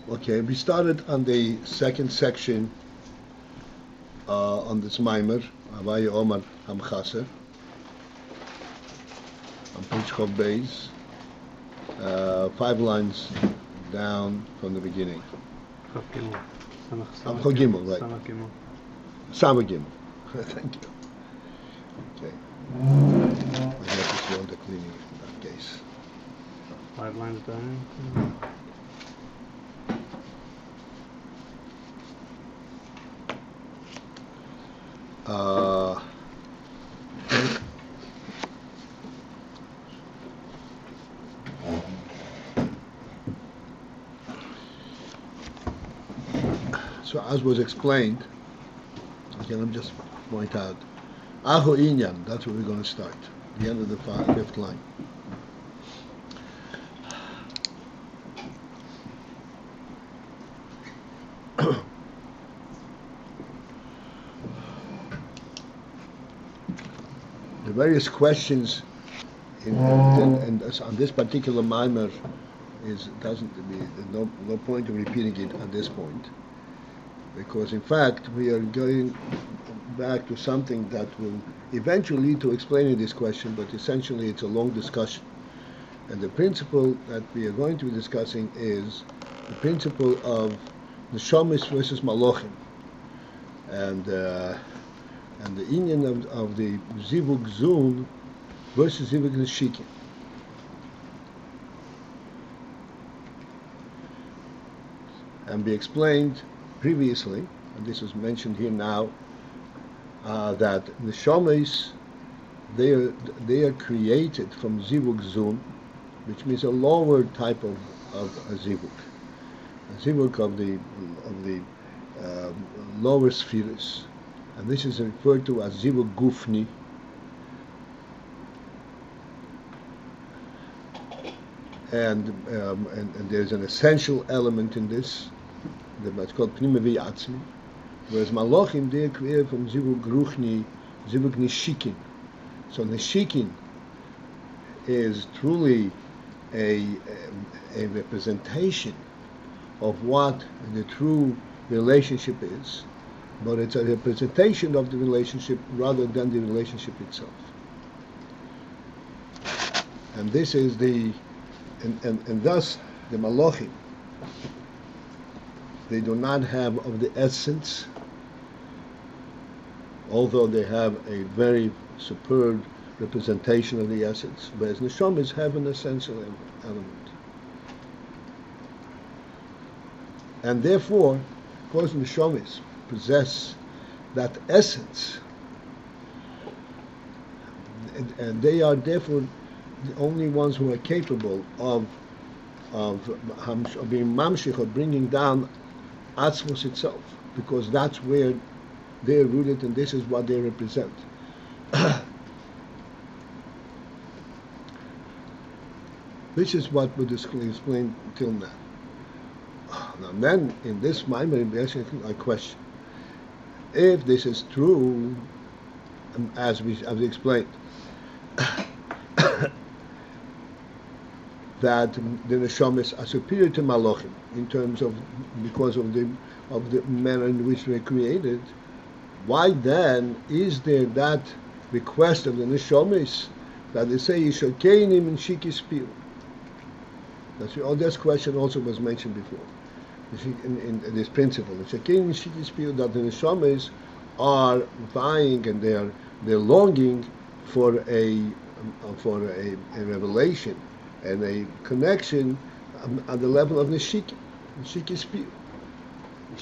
Okay, we started on the second section on this mimer, Havaya Omar Hamchaser, on page Beis, 5 lines down from the beginning. Gimel, right? Sama Gimel. Thank you. Okay. I guess it's one the cleaning in that case. 5 lines down. So as was explained, okay, let me just point out, Aho Inyan, that's where we're going to start, the end of the 5th line. The various questions on this particular mimer doesn't be no point in repeating it at this point, because in fact we are going back to something that will eventually lead to explaining this question, but essentially it's a long discussion. And the principle that we are going to be discussing is the principle of neshamis versus malochim, and the inyan of the zivug zun versus zivug neshikin. And we explained previously, and this was mentioned here now, that neshamis they are created from zivug zun, which means a lower type of a zivug of the lower spheros, and this is referred to as zivug gufni. And there's an essential element in this that's called pnimavi atzmi, whereas malachim they are created from zivug ruchni, zivug nishikin. So nishikin is truly a representation of what the true relationship is, but it's a representation of the relationship rather than the relationship itself. And this is and thus the malachim, they do not have of the essence, although they have a very superb representation of the essence, whereas neshamis have an essential element. And therefore, because neshamis possess that essence, and they are therefore the only ones who are capable of being mamshich, of bringing down atzmos itself, because that's where they're rooted and this is what they represent. This is what we explained till now. Now then, in this mimer, we ask a question. If this is true, as we explained, that the neshamis are superior to malachim in terms of because of the manner in which they are created, why then is there that request of the neshamis that they say yishakeinim and shikis pil? This question also was mentioned before. In this principle, yishakeinim and shikis pil, that the neshamis are vying and they're longing for a revelation and a connection at the level of Neshiki Spiel.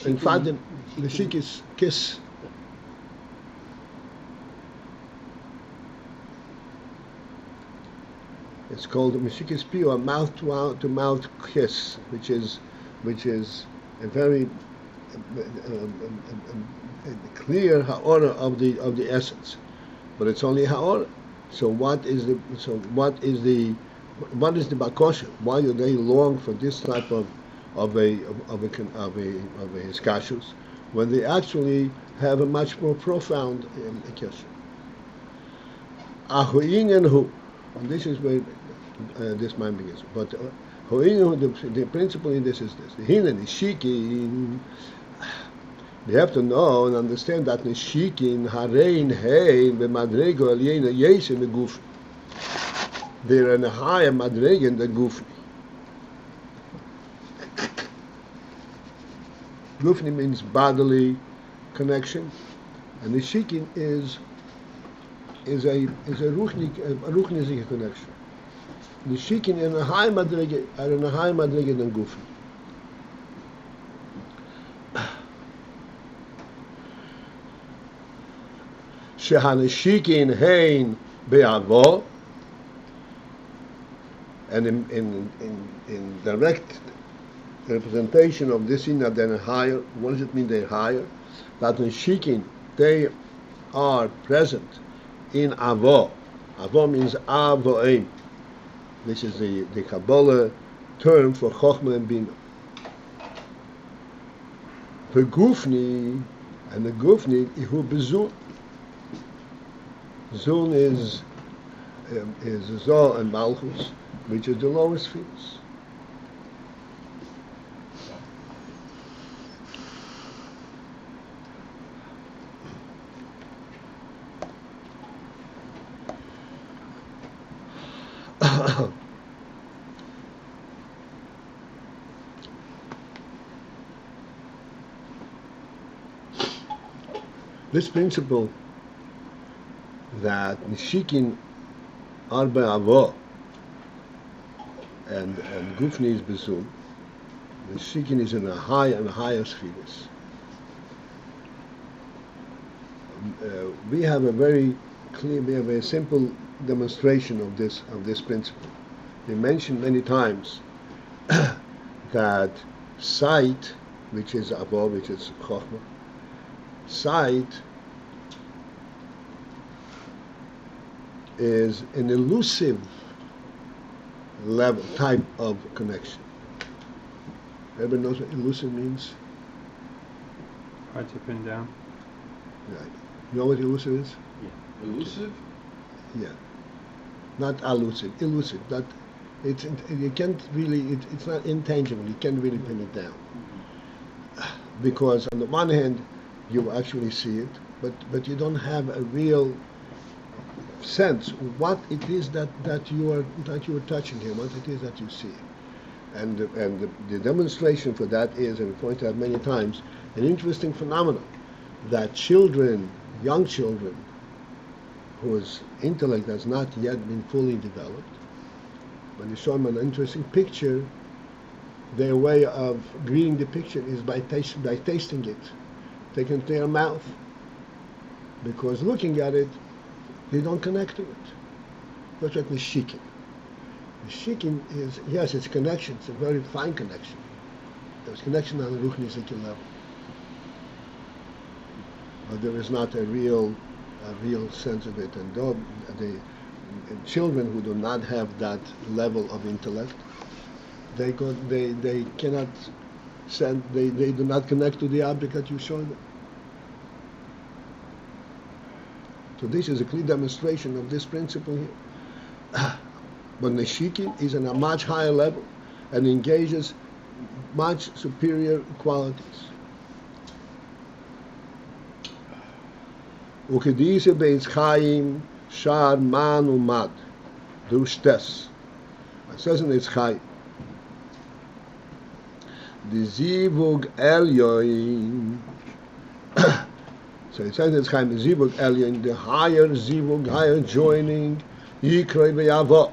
In fact, the Neshiki's kiss. It's called Neshiki's Spiel, a mouth-to-mouth kiss, which is a very clear ha'ora of the essence, but it's only ha'ora. So what is the bakosha? Why do they long for this type of a hiskashus when they actually have a much more profound kesher? Ahu inyan hu, and this is where this mind begins. But The principle in this is this. The Hinan is Shikin. We have to know and understand that Nishikin, Harein, Hein, Bemadrego, Aliyena, Yes, in the Guf. They're in a higher Madregen than Gufni. Gufni means bodily connection, and Nishikin is a ruchnische connection. Nishikin in a high Madrege are in a higher Madrege than Gufni. Shehanishikin hein be'avo, and in direct representation of this in that they're higher. What does it mean they're higher? That in Shikin they are present in avo. Avo means avoim, which is the Kabbalah term for chochmah and binah. The gufni, and the gufni ihu bezun. Zun is Zol and Malchus, which is the lowest fields. This principle that Nishikin are be'avo and Gufni is bezum. Nishikin is in a higher spheres. We have a very simple demonstration of this principle. We mentioned many times that sight, which is avo, which is chochmah, sight is an elusive level type of connection. Everybody knows what elusive means? Hard to pin down. Right. You know what elusive is? Yeah. Elusive? Yeah. Not elusive. Elusive. That it's you can't really. It's not intangible. You can't really pin it down. Because on the one hand, you actually see it, but you don't have a real sense what it is that you are touching here, what it is that you see, and the demonstration for that is, and we pointed out many times, an interesting phenomenon that young children, whose intellect has not yet been fully developed, when you show them an interesting picture, their way of greeting the picture is by tasting it, taking it to their mouth, because looking at it, they don't connect to it. That's what Nishikin. Nishikin is, yes, it's connection. It's a very fine connection. There's connection on a ruchnistic level. But there is not a real sense of it. And though the children who do not have that level of intellect, they cannot they do not connect to the object that you show them. So this is a clear demonstration of this principle here. But Nishikin is on a much higher level and engages much superior qualities. Ukedise beins Chaim shar man umad dushtes. It says in its Chaim. The zivug elyoin. So it says in its Chaim, zivug elyoin, the higher zivug, higher joining, yikroi be'avo,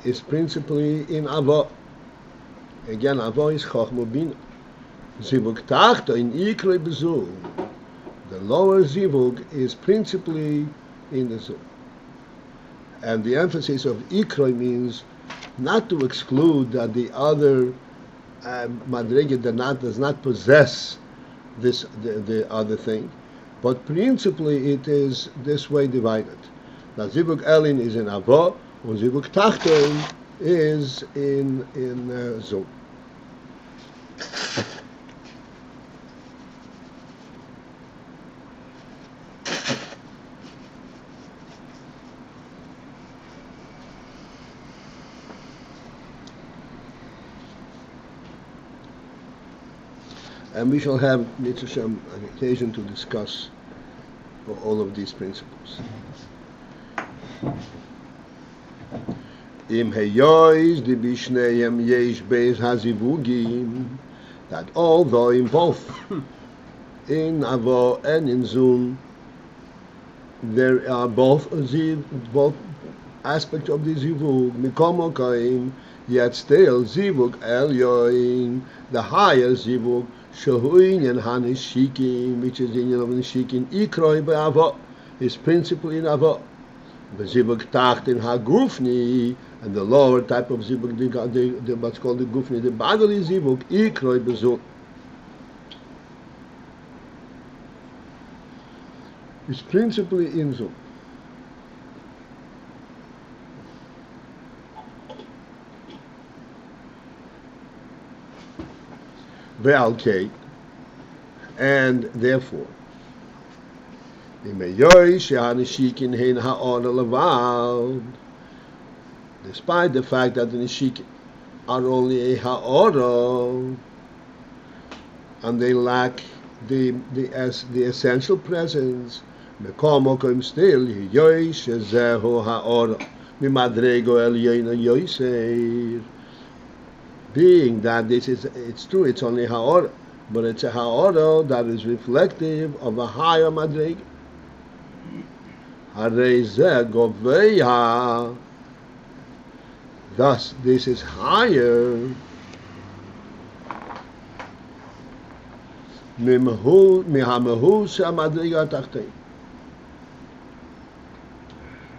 is principally in avo. Again, avo is chochmah binah. Zivug tachto in yikroi bezug. The lower zivug is principally in the zug. And the emphasis of ikroi means not to exclude that the other madrege does not possess the other thing, but principally it is this way divided. Now zivug elin is in avo, and zivug tachton is in zug. And we shall have an occasion to discuss all of these principles. Im heyois di bishneim yesh beis hazivugim, that although in both in avo and in zun there are both aspects of the zivug mikom okaim, yet still zivug elyoin, the higher zivug shehuin and hanishikim, which is the union of nishikin ikroi be'avo, is principle in avo. The zivug tacht in hagufni, and the lower type of zivug, the what's called the gufni, the bodily zivug ikroi bezun, is principally in zun. Ve'alkei, and therefore, despite the fact that the nishikin are only a ha'ora, and they lack the essential presence, still being that it's true, it's only ha'ora, but it's a ha'ora that is reflective of a higher madrega. Thus, this is higher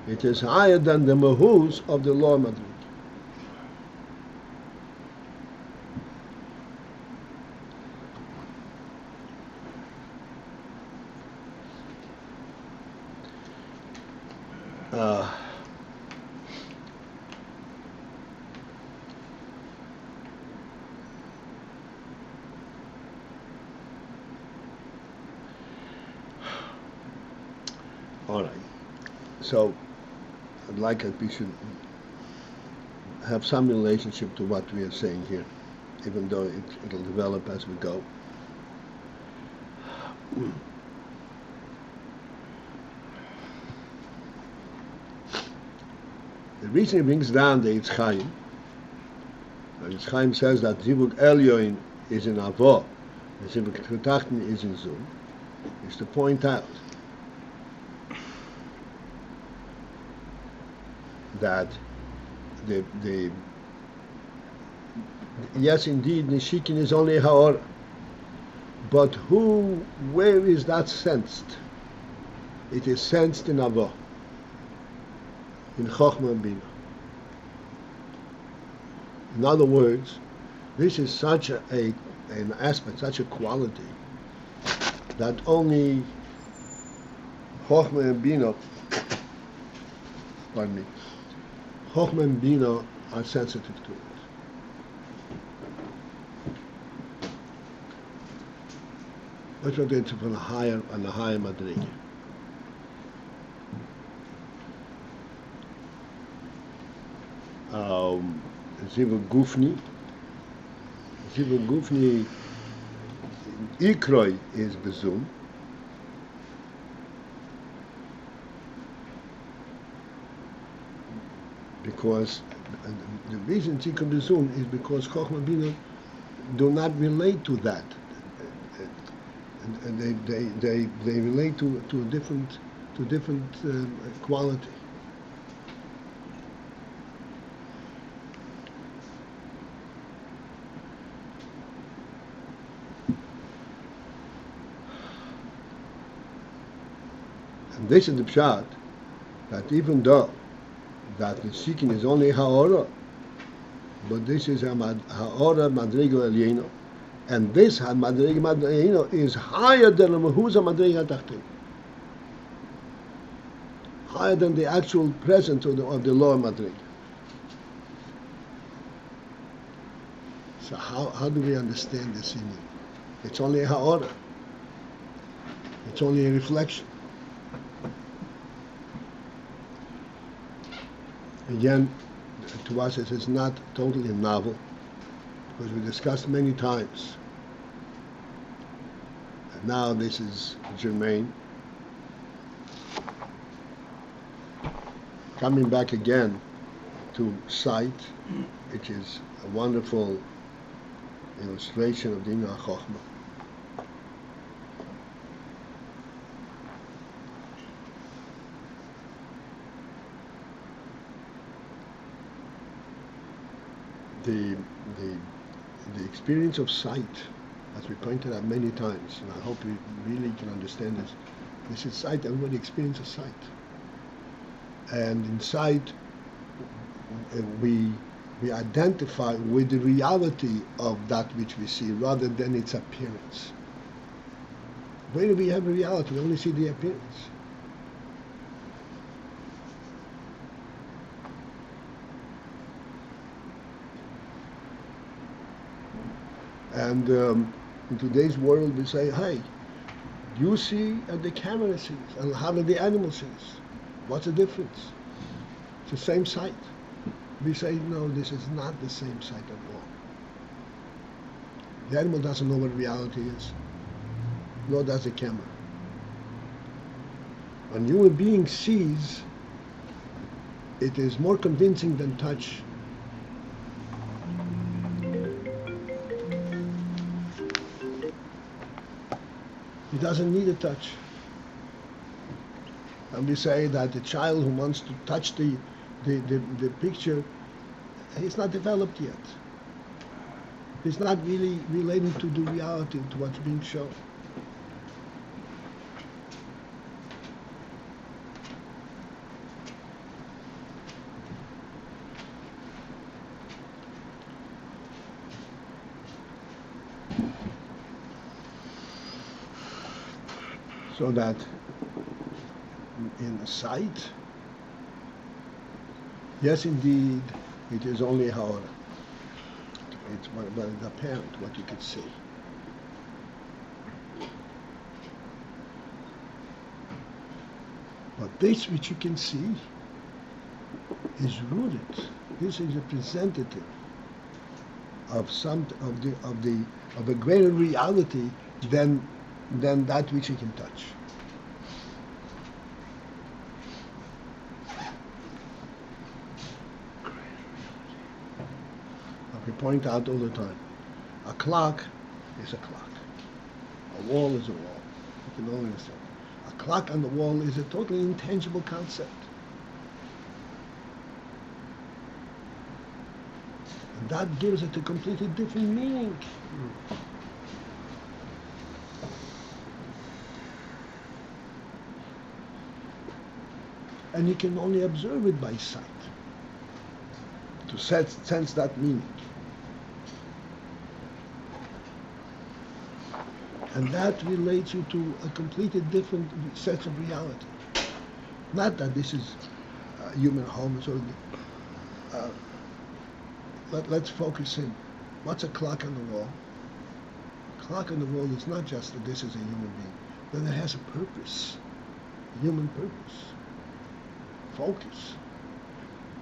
it is higher than the mahus of the lower madrega. All right. So, I'd like that we should have some relationship to what we are saying here, even though it'll develop as we go. The reason he brings down the Eitz Chaim, and Eitz Chaim says that Zivug Elyoin is in Avo, and Zivug Tachten is in Zun, is to point out that yes, indeed, Nishikin is only a ha'ora, but where is that sensed? It is sensed in Avo, in chochmah and binah. In other words, this is such an aspect, such a quality, that only chochmah and binah, chochmah and binah are sensitive to it. Let's go into on a higher madrega. Zivug Gufni, Ikroi is bezum, because the reason Tzika bezum is because Chochmah Bina do not relate to that, and they relate to a different quality. This is the pshat, that even though that the seeking is only ha'ora, but this is a ha'ora madrega elyono, and this madrega elyono is higher than a mehuza madrega tachtin, higher than the actual presence of the lower madrega. So how do we understand this in? It's only a ha'ora. It's only a reflection. Again, to us it is not totally novel, because we discussed many times Now this is germane. Coming back again to sight, which is a wonderful illustration of the inner chochmah. The experience of sight, as we pointed out many times, and I hope you really can understand this. This is sight. Everybody experiences sight, and in sight, we identify with the reality of that which we see, rather than its appearance. When we have a reality, we only see the appearance. And in today's world, we say, hey, you see and the camera sees, and how do the animal sees? What's the difference? It's the same sight. We say, no, this is not the same sight at all. The animal doesn't know what reality is, nor does the camera. When human being sees, it is more convincing than touch. He doesn't need a touch. And we say that the child who wants to touch the picture, he's not developed yet. He's not really relating to the reality, to what's being shown. So that in sight, yes, indeed, it is only how it's apparent what you can see. But this which you can see is rooted. This is representative of a greater reality than that which you can touch. We point out all the time, a clock is a clock. A wall is a wall. You can all understand. A clock on the wall is a totally intangible concept. And that gives it a completely different meaning. And you can only observe it by sight to sense that meaning. And that relates you to a completely different sense of reality. Not that this is human home. Let's focus in. What's a clock on the wall? A clock on the wall is not just that this is a human being, but it has a purpose, a human purpose. Focus.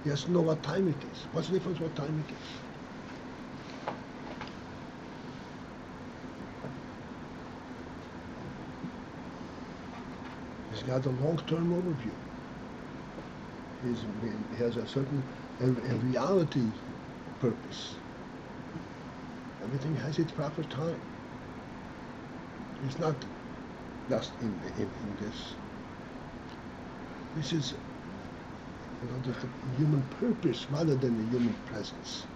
He has to know what time it is. What's the difference what time it is? He's got a long-term overview. He has a certain a reality purpose. Everything has its proper time. It's not just in this. This is the human purpose rather than the human presence.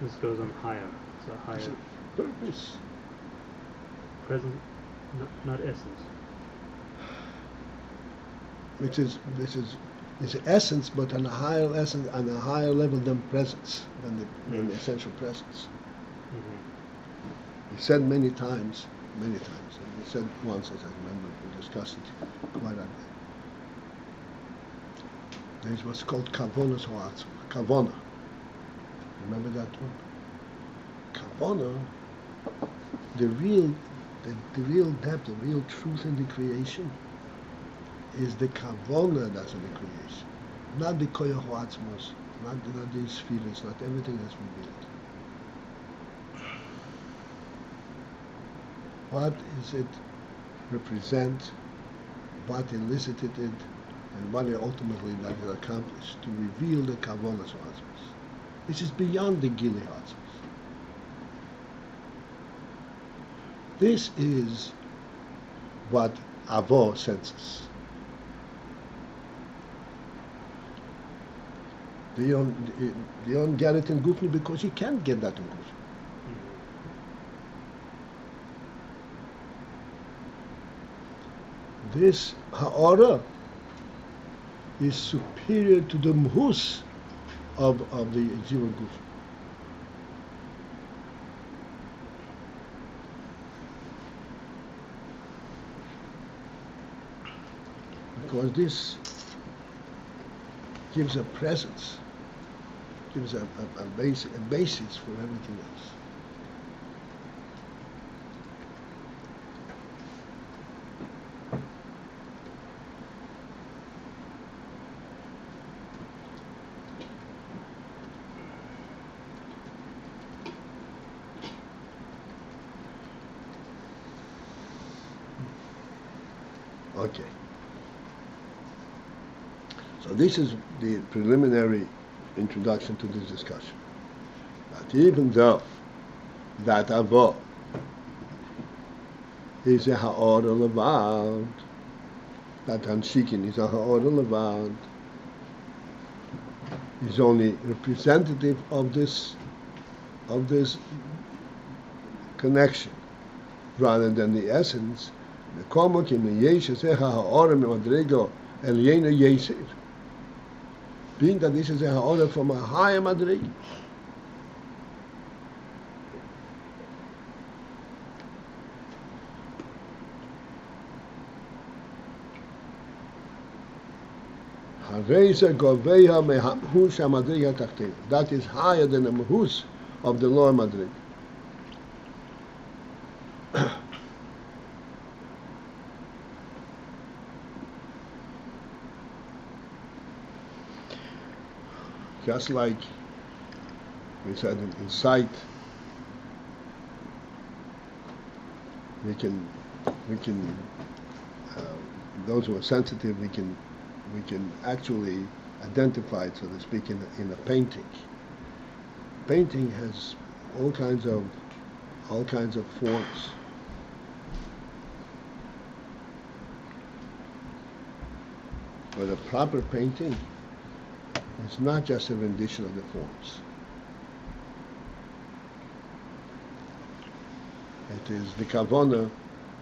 This goes on higher. It's a higher It's a purpose. Present, not essence. Which is essence, but on a higher essence, on a higher level than presence, than the essential presence. Mm-hmm. He said many times, and he said once, as I remember, we discussed it quite a bit. There's what's called kavonas ho'atzma, kavona. Remember that one? Kavona, the real depth, the real truth in the creation is the kavona that's in the creation, not the koyach ho'atzmos, not the spherots, not everything that's revealed. What is it represent? What elicited it? And what it ultimately does it accomplish? To reveal the kavanas of Atzmos. This is beyond the Gili Atzmos. This is what Avo senses. They don't get it in Gufni because you can't get that in Gufni. This ha'ara is superior to the mhus of the Jiva Guf. Because this gives a presence, gives a basis for everything else. Okay. So this is the preliminary introduction to this discussion. That even though that Avo is a ha'or levad, that Hanshikin is a ha'or levad, is only representative of this connection, rather than the essence. The komok in the yeshes ha'or me'madrego el yena yeser. Being that this is a ha'or from a higher madrig. That is higher than the mahus of the lower madrig. Just like we said in sight, we can those who are sensitive, we can actually identify it, so to speak, in a painting. Painting has all kinds of forms. But a proper painting is not just a rendition of the forms. It is the kavana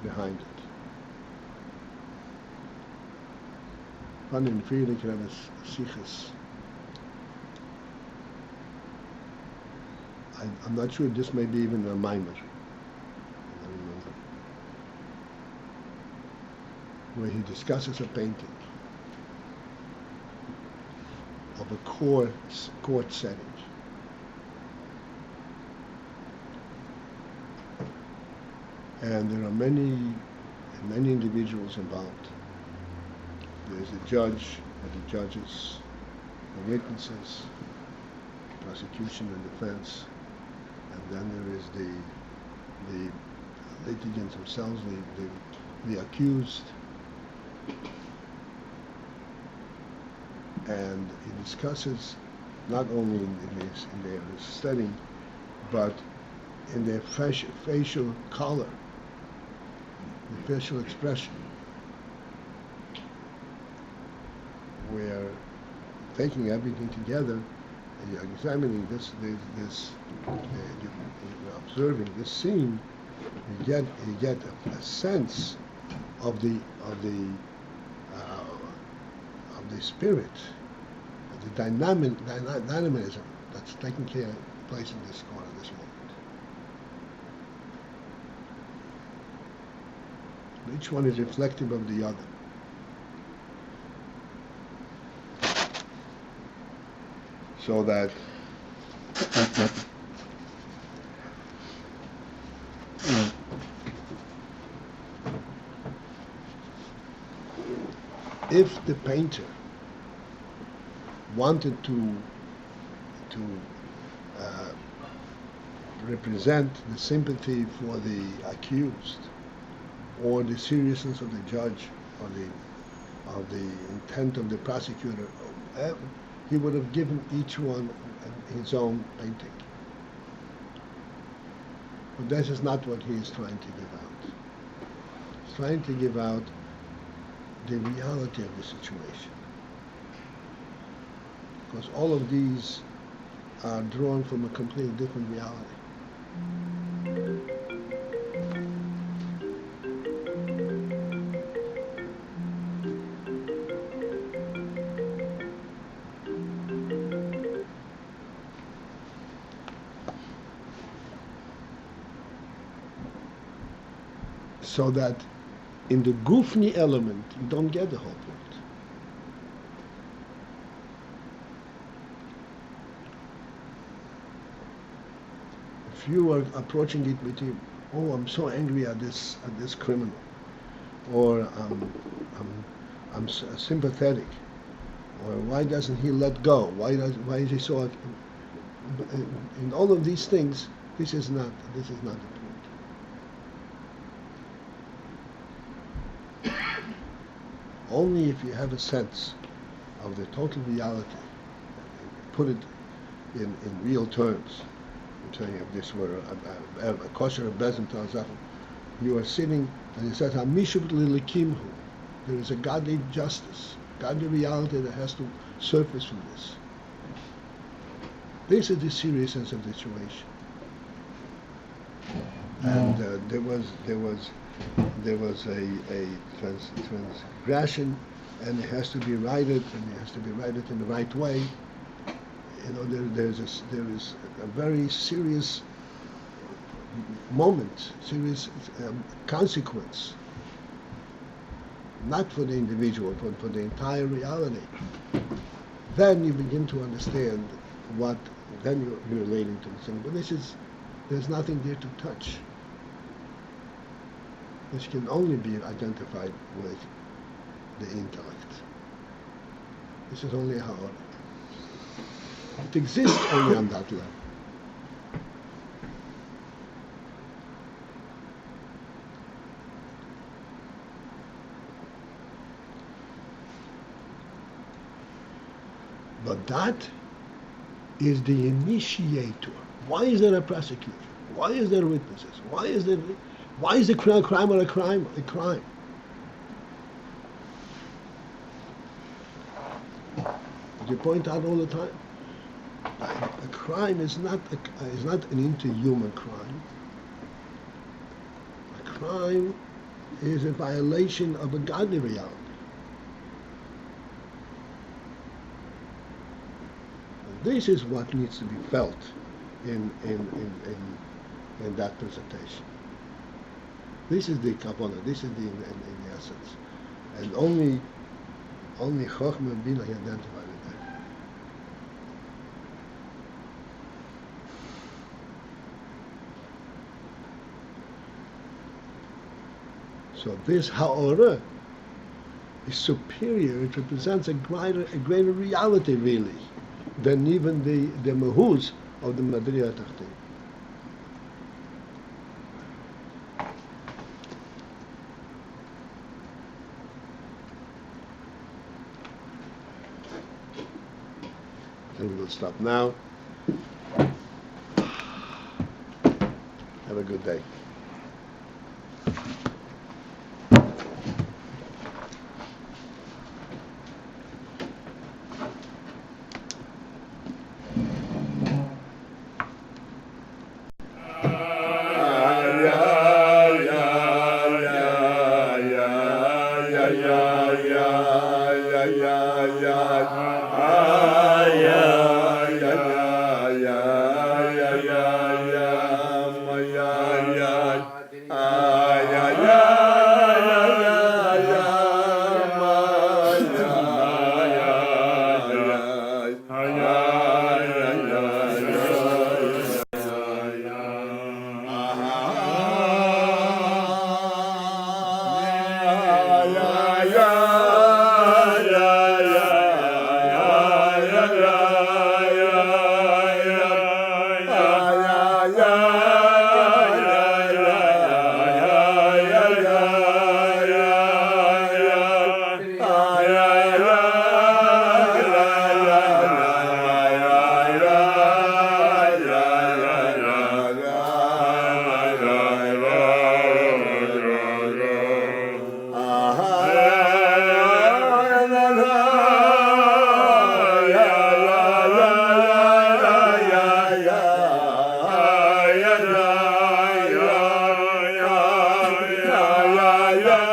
behind it. One in Friedrich Rebbe's Sichas. I'm not sure, this may be even a mimer. I don't remember. Where he discusses a painting of a court setting. And there are many individuals involved. There's the judge and the judges, the witnesses, prosecution and defense, and then there is the litigants themselves, the accused. And he discusses not only in their setting, but in their facial color, the facial expression, where taking everything together, and you're examining this, you're observing this scene, you get a sense of the spirit, of the dynamism that's taking place in this corner, this moment. Each one is reflective of the other. So that if the painter wanted to represent the sympathy for the accused, or the seriousness of the judge, or the intent of the prosecutor. He would have given each one his own painting. But this is not what he is trying to give out. He's trying to give out the reality of the situation. Because all of these are drawn from a completely different reality. So that in the gufni element, you don't get the whole point. If you are approaching it with him, oh, I'm so angry at this criminal, or I'm sympathetic, or why doesn't he let go? Why is he so? In all of these things, this is not the point. Only if you have a sense of the total reality, put it in real terms. I'm telling you, if this were a kosher of bezim talzachim, you are sitting and it says, "Hamishub lilikimhu." There is a godly justice, godly reality that has to surface from this. This is the seriousness of the situation. And there was a transgression, and it has to be righted, and it has to be righted in the right way. You know, there is a very serious moment, serious consequence, not for the individual, but for the entire reality. Then you begin to understand what, then you're relating to the thing. But there's nothing there to touch. This can only be identified with the intellect. This is only how it exists only on that level. But that is the initiator. Why is there a prosecution? Why is there witnesses? Why is the crime or a crime? A crime. As you point out all the time, a crime is not an interhuman crime. A crime is a violation of a godly reality. And this is what needs to be felt in that presentation. This is the Kabbalah. This is the essence, and only chochmah and binah identify with that. So this ha'orah is superior. It represents a greater reality, really, than even the mahuz of the madriya tachtin. And we will stop now. Have a good day. Yeah.